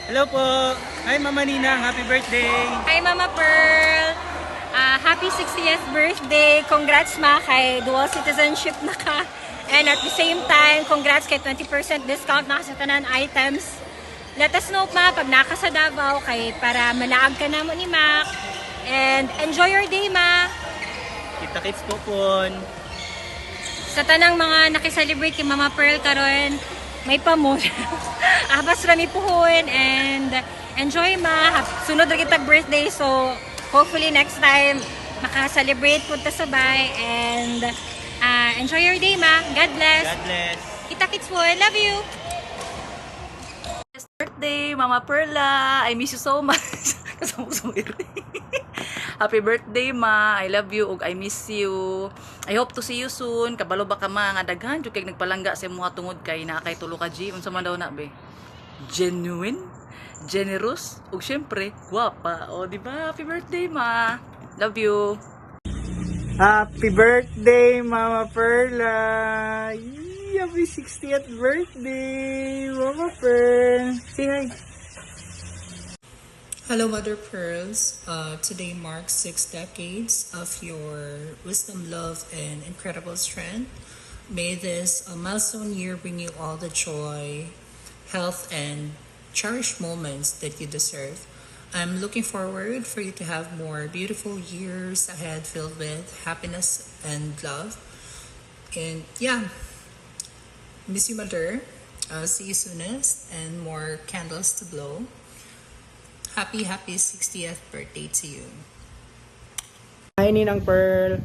Hello po. Hi Mama Ninang, happy birthday. Hi Mama Pearl! Happy 60th birthday! Congrats ma kay dual citizenship na ka. And at the same time, congrats kay 20% discount na sa tanan items. Let us know ma pag naka sa Davao kay para manaag ka na mo ni Mac. And enjoy your day ma! Kita-kits po po. Sa tanang mga nakiselebrate kay Mama Pearl karon, may pamon. Abas rami puhon and enjoy ma. Sunod ra kitag birthday so hopefully next time maka-celebrate punta sabay and enjoy your day ma. God bless. God bless. Kita-kits po. I love you. Birthday, Mama Perla. I miss you so much. Kasama ko sa birthday. Happy birthday, Ma. I love you ug I miss you. I hope to see you soon. Kabalo ba ka ma nga daghan jud kay nagpalangga sa mga tungod kay na kay tulo ka G unsa man daw na be. Genuine, generous ug syempre gwapa. O di ba? Happy birthday, Ma. Love you. Happy birthday Mama Perla. Yee, happy 60th birthday Mama Pearl. Say hi. Hello, Mother Pearls. Today marks 6 decades of your wisdom, love, and incredible strength. May this milestone year bring you all the joy, health, and cherished moments that you deserve. I'm looking forward for you to have more beautiful years ahead filled with happiness and love. And yeah, miss you, Mother. See you soonest and more candles to blow. Happy 60th birthday to you. Hi Ninang Pearl,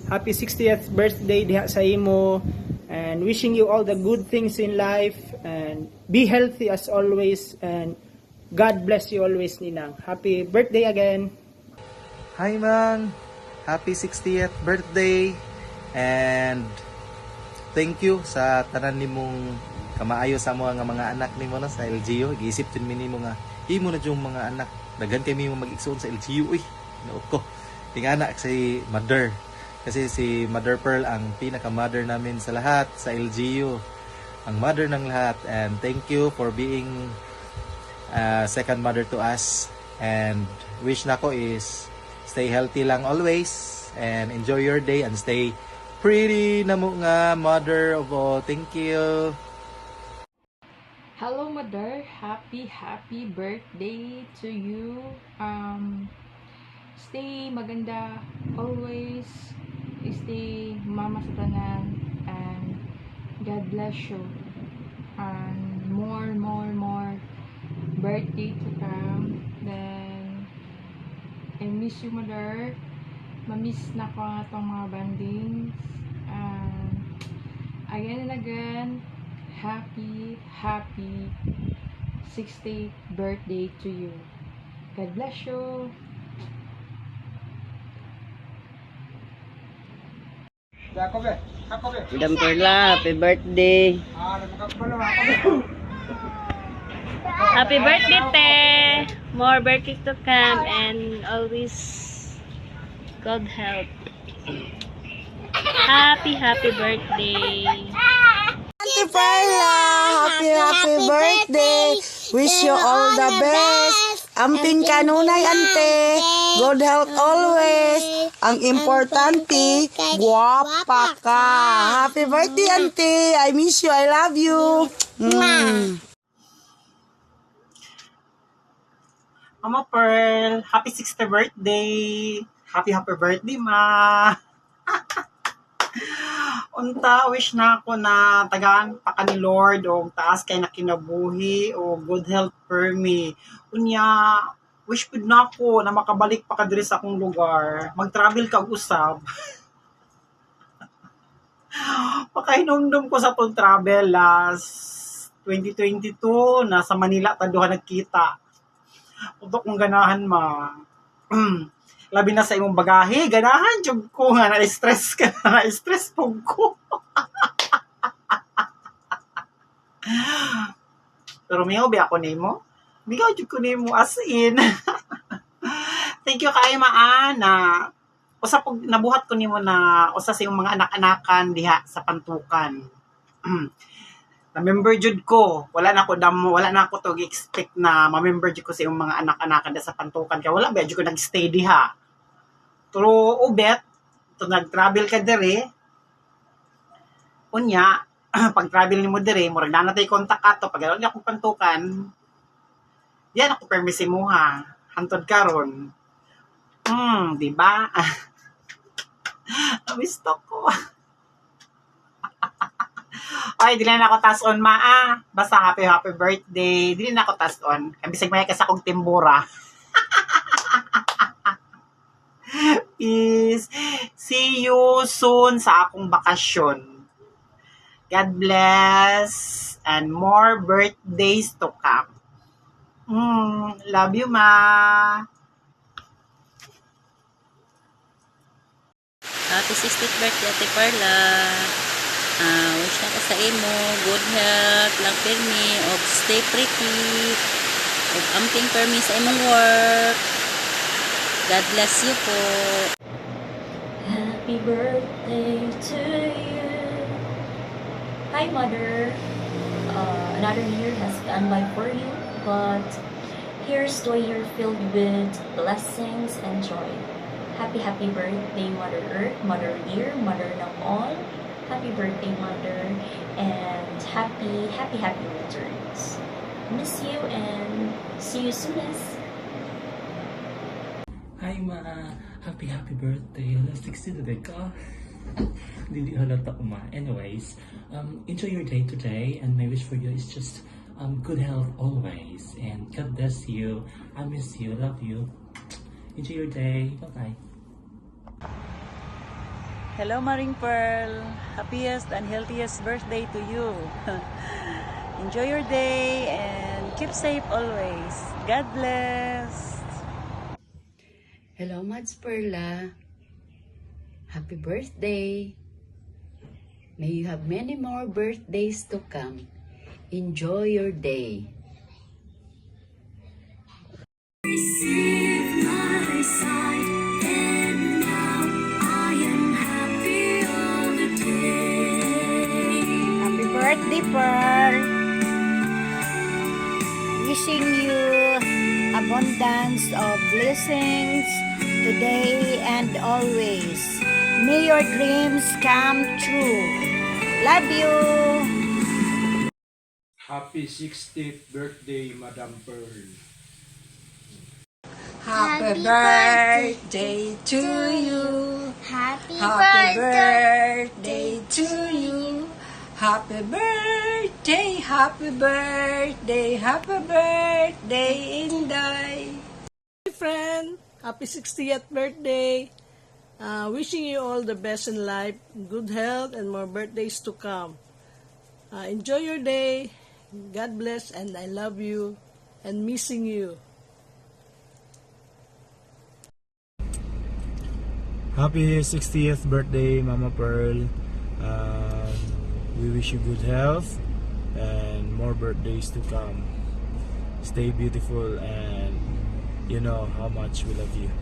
happy 60th birthday diha sa imo and wishing you all the good things in life and be healthy as always and God bless you always Ninang. Happy birthday again. Hi Mang! Happy 60th birthday! And thank you sa tanan nimong kamaayo sa mga anak nimo na sa LGU. Giisip din mi nimo nga imo na yung mga anak. Daghan kami mo mag-igsoon sa LGU. Uy, naot ko. Ting anak si Mother. Kasi si Mother Pearl ang pinaka-mother namin sa lahat sa LGU. Ang mother ng lahat. And thank you for being second mother to us. And wish nako is stay healthy lang always and enjoy your day and stay pretty na mo nga mother of all. Thank you. Hello, Mother. Happy birthday to you. Stay maganda always. Stay mama sa tanan and God bless you. And more birthday to come. Then I miss you, Mother. Mamiss na ko nga itong mga bandings. Again and again, happy 60th birthday to you. God bless you. Madam Perla, happy birthday. Happy birthday, te! More birthdays to come and always God help. Happy birthday! Auntie Perla, happy birthday. Wish you all the best. Amping kanunay, ante. Good health always. Ang importante, guwapa ka. Happy birthday, auntie. I miss you. I love you. Mama Pearl, happy 60th birthday. Happy birthday ma. Unta, wish na ako na tagaan pa ka ni Lord o taas kay nakinabuhi o good health for me. Unya, wish pud na ako na makabalik pa ka diri sa akong lugar. Mag-travel ka usab. Pakahinumdum ko sa tong travel last 2022 na sa Manila taduha nagkita. Utok kong ganahan ma. Labi na sa imong bagahe, ganahan jud ko nga na-stress ka, na-stress po ko. Pero may hobi ako nimo. Bigaw jud ko nimo as in. Thank you kay Maan na usa pug nabuhat ko nimo na usa sa imong mga anak-anakan diha sa Pantukan. Na-member jud ko. Wala na ako to expect na ma-member jud ko sa yung mga anak-anak sa pantukan kay wala ba jud ko nag-stay diha. Pero ubet to nag-travel ka dere. Unya, pag travel nimo dere, murag na natay kontak ato pag wala akong pantukan. Yan ako permisi mo ha. Hantod karon. Di ba? Gusto ko. Ay, dili na ako taas-on, Basta happy birthday. Dili na ako taas-on. Bisag may kasi akong timbura. Peace. See you soon sa akong bakasyon. God bless. And more birthdays to come. Love you, Ma. Happy 60th birthday, Ate Carla. Wish na ka sa imo, good health, lang permi, og stay pretty, og amping permi sa imong work. God bless you po. Happy birthday to you. Hi, Mother. Another year has gone by for you, but here's to a year filled with blessings and joy. Happy birthday, Mother Earth, Mother Dear, Mother ng all. Happy birthday, Mother, and happy returns. Miss you and see you soonest. Hi, Ma. Happy birthday. 60 na ka. Dili halata ko, Ma. Anyways, enjoy your day today, and my wish for you is just good health always, and God bless you. I miss you. Love you. Enjoy your day. Bye-bye. Hello, Maring Pearl. Happiest and healthiest birthday to you. Enjoy your day and keep safe always. God bless. Hello, Mads Perla. Happy birthday. May you have many more birthdays to come. Enjoy your day. Receive my sight, and now I am happy all the day. Happy birthday, Pearl. Wishing you abundance of blessings today and always. May your dreams come true. Love you. Happy 60th birthday, Madam Pearl. Happy birthday to you. Happy birthday to you. Happy birthday, happy birthday, Inday. Friend, happy 60th birthday. Wishing you all the best in life, good health, and more birthdays to come. Enjoy your day. God bless, and I love you and missing you. Happy 60th birthday, Mama Pearl. We wish you good health and more birthdays to come. Stay beautiful, and you know how much we love you.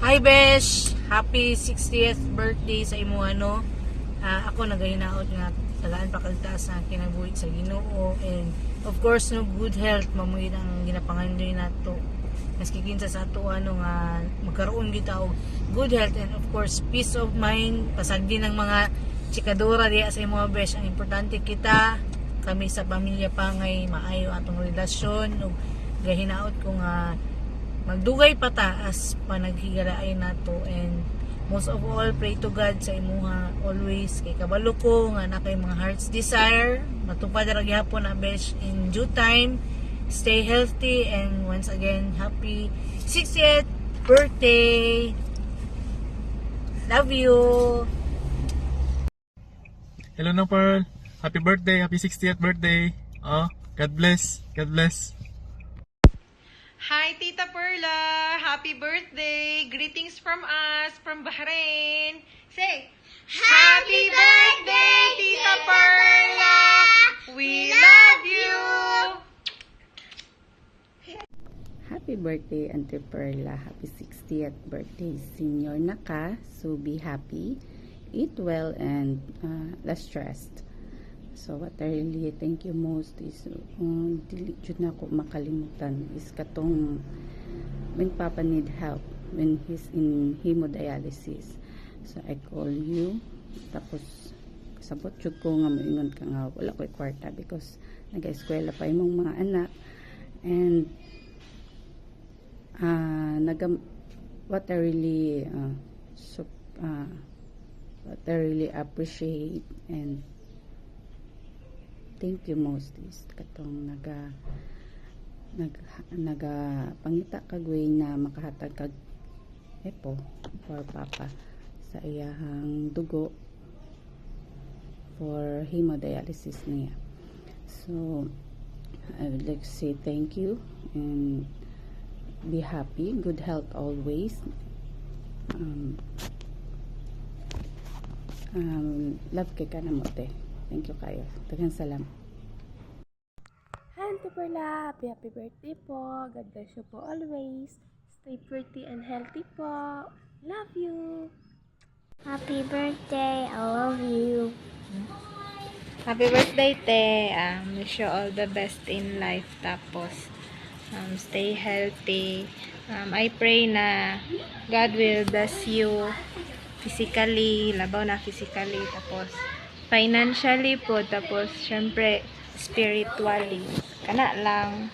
Hi, Besh! Happy 60th birthday sa imo, ako nagahinaot nga tagaan pa kaltas sa kinabuhi sa Ginoo, and of course no, good health mamuhin ang ginapangandoy nato maski kinsa sa ato nga magkaroon kita og good health, and of course peace of mind pasagdi ng mga chikadura diya sa imo, Besh. Ang importante kita kami sa pamilya pangay maayo atong relasyon, ug gahinaot ko nga magdugay pataas panaghigalaay nato, and most of all, pray to God sa imuha always. Kay kabalo ko nga na kay mga heart's desire matupad ra gyapon na, Besh, in due time. Stay healthy, and once again, happy 60th birthday. Love you. Hello na, Pearl. Happy birthday, happy 60th birthday. God bless. God bless. Hi, Tita Perla! Happy birthday! Greetings from us, from Bahrain! Say, Happy birthday, Tita Perla! We love you! Happy birthday, Auntie Perla. Happy 60th birthday. Senior na ka, so be happy. Eat well and less stressed. So what I really thank you most is dili jud na ko makalimutan is katong when Papa need help when he's in hemodialysis. So I call you, tapos sabot jud ko nga moingon ka nga wala ko'y kwarta because nag-eskwela pa imong mga anak, and what I really what I really appreciate and thank you most is katong pangita kag way na makahatag kag epo for Papa sa iyahang dugo for hemodialysis niya. So I would like to say thank you and be happy, good health always. Love kay ka na mo te. Thank you kayo. Daghang salamat. Hi, Auntie Perla. Happy birthday po. God bless you po always. Stay pretty and healthy po. Love you. Happy birthday. I love you. Happy birthday, te. Wish you all the best in life. Tapos, stay healthy. I pray na God will bless you physically, labaw na physically, tapos financially po, tapos syempre spiritually. Kana lang.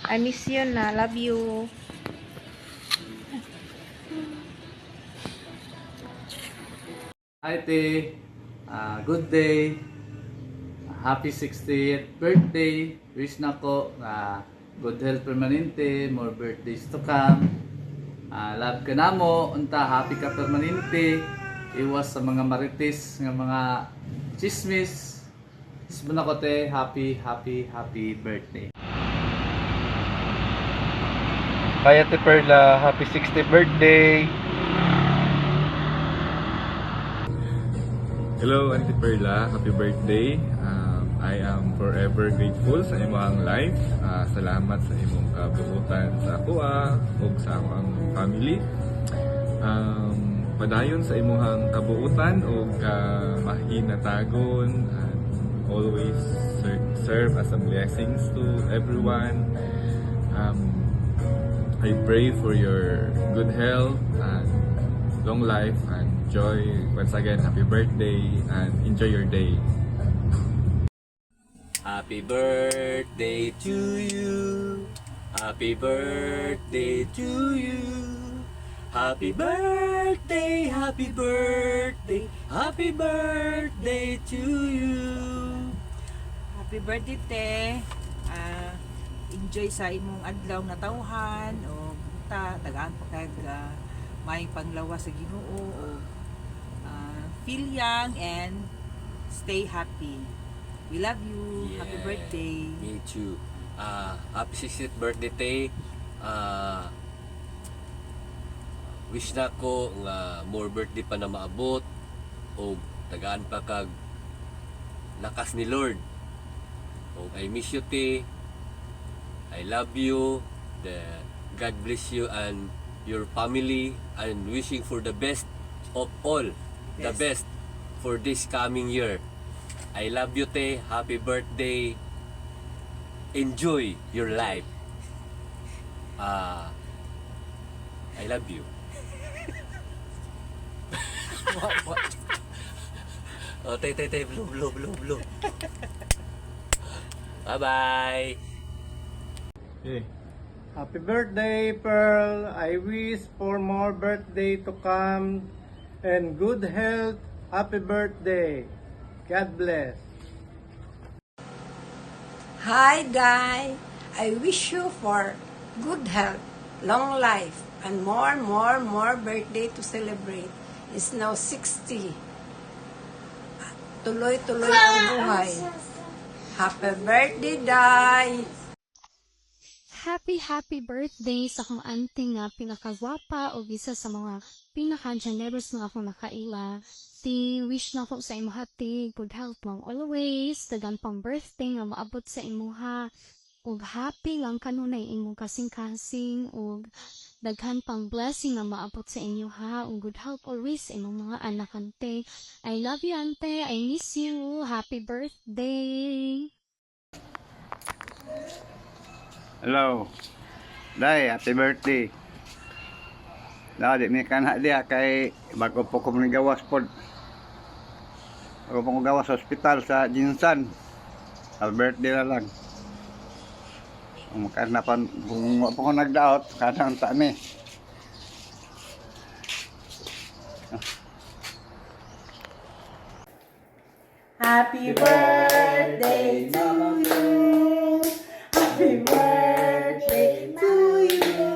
I miss you na. Love you. Hi, Te. Good day. Happy 60th birthday. Wish na ko na good health permanente, more birthdays to come. Love ka na mo, unta happy ka permanente. Iwas sa mga marites, ng mga chismis. Ismo na ko, Te. Happy birthday. Hi, Ate Perla. Happy 60th birthday. Hello, Auntie Perla. Happy birthday. I am forever grateful sa imong life. Salamat sa imong kabubutan sa akoa ug sa akong family. Padayon sa imong kabuutan ug mahinatagon, and always serve as a blessings to everyone. I pray for your good health and long life and joy. Once again, happy birthday and enjoy your day. Happy birthday to you. Happy birthday to you. Happy birthday, happy birthday, happy birthday to you. Happy birthday, te. Enjoy sa imong adlaw na tawhan o tagaan pa kag may panglawas sa Ginoo o feel young and stay happy. We love you. Yeah, Happy birthday. Me too. Happy 60th birthday, te. Wish na ko nga more birthday pa na maabot o tagaan pa kag lakas ni Lord. O I miss you, te. I love you. God bless you and your family, and wishing for the best of all. The best for this coming year. I love you, te. Happy birthday. Enjoy your life. I love you. What? Oh, te, blow. Bye-bye. Okay. Happy birthday, Pearl. I wish for more birthday to come and good health. Happy birthday. God bless. Hi, Guy. I wish you for good health, long life, and more birthday to celebrate. It's now 60. Tuloy-tuloy ang buhay. Happy birthday, Day! Happy birthday sa akong auntie nga pinakagwapa o isa sa mga pinaka-generous nga akong nakaila. Wish na ko sa imuhati, good health long always, dagan pang birthday nga maabot sa imuha, ug happy lang kanunay imong kasing-kasing, ug daghan pang blessing nga maabot sa inyo ha, ug good health always sa imong mga anak ante. I love you ante, I miss you. Happy birthday. Hello. Day, happy birthday. Di ni kana dia kay bago po ko gawas pod. Bago po ko gawas sa ospital sa Jinsan. Happy birthday na lang. Makana pa kung wa po ko nagdaot kadang ta ni. Happy birthday to you. Happy birthday to you.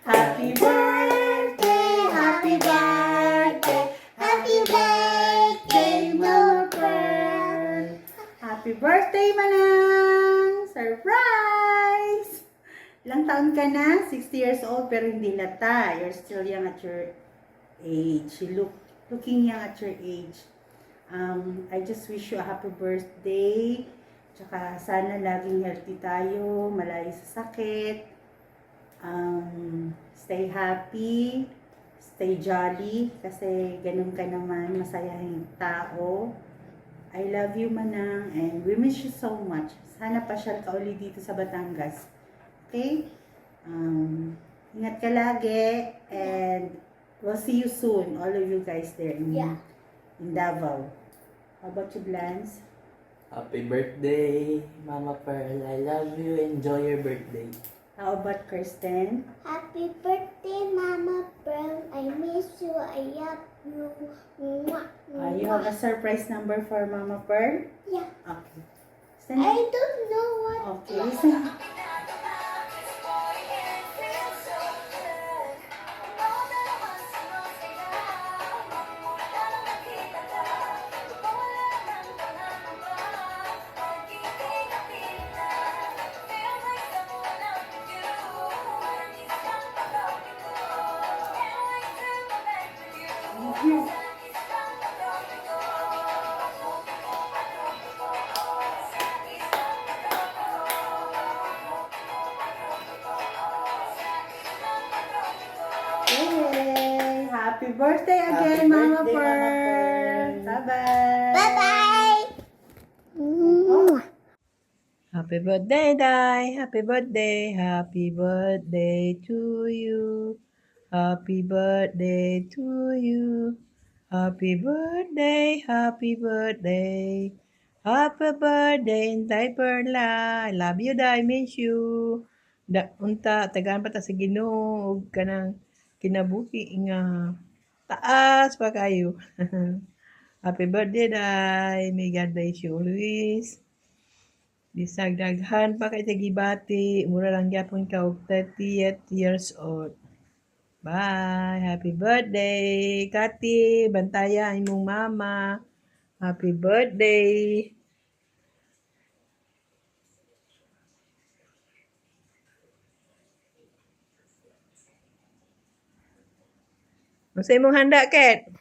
Happy birthday, happy birthday, happy birthday, Mama Pearl. Happy birthday, Manang! Surprise! Ilang taon ka na? 60 years old pero hindi lata. You're still young at your age. You looking young at your age. I just wish you a happy birthday. Tsaka sana laging healthy tayo, malayo sa sakit. Stay happy, stay jolly, kasi ganun ka naman, masayahing tao. I love you, Manang, and we miss you so much. Sana pasyal ka ulit dito sa Batangas. Okay? Ingat ka lagi, and we'll see you soon, all of you guys there in Davao. How about you, Blance? Happy birthday, Mama Pearl. I love you. Enjoy your birthday. How about Kirsten? Happy birthday, Mama Pearl. I miss you. I love you. Mwah, You have a surprise number for Mama Pearl? Yeah. Okay. I don't know what. Okay, listen. Yay! Happy birthday again, Mama Pearl. Bye-bye. Bye-bye. Happy birthday, Day. Happy birthday. Happy birthday to you. Happy birthday to you. Happy birthday. Happy birthday. Happy birthday, Day Perla. I love you, Day. Miss you. Unta, tagaan pa ta sa Ginoo. Ug kanang kinabuhi nga taas pa kayo. Happy birthday, Day. May God bless you always. Bisag daghan pa kay tagibati, mura lang gyapon ka og 30th years old. Bye. Happy birthday, Kati. Bantaya imong mama. Happy birthday. Unsa imong handa, Ket?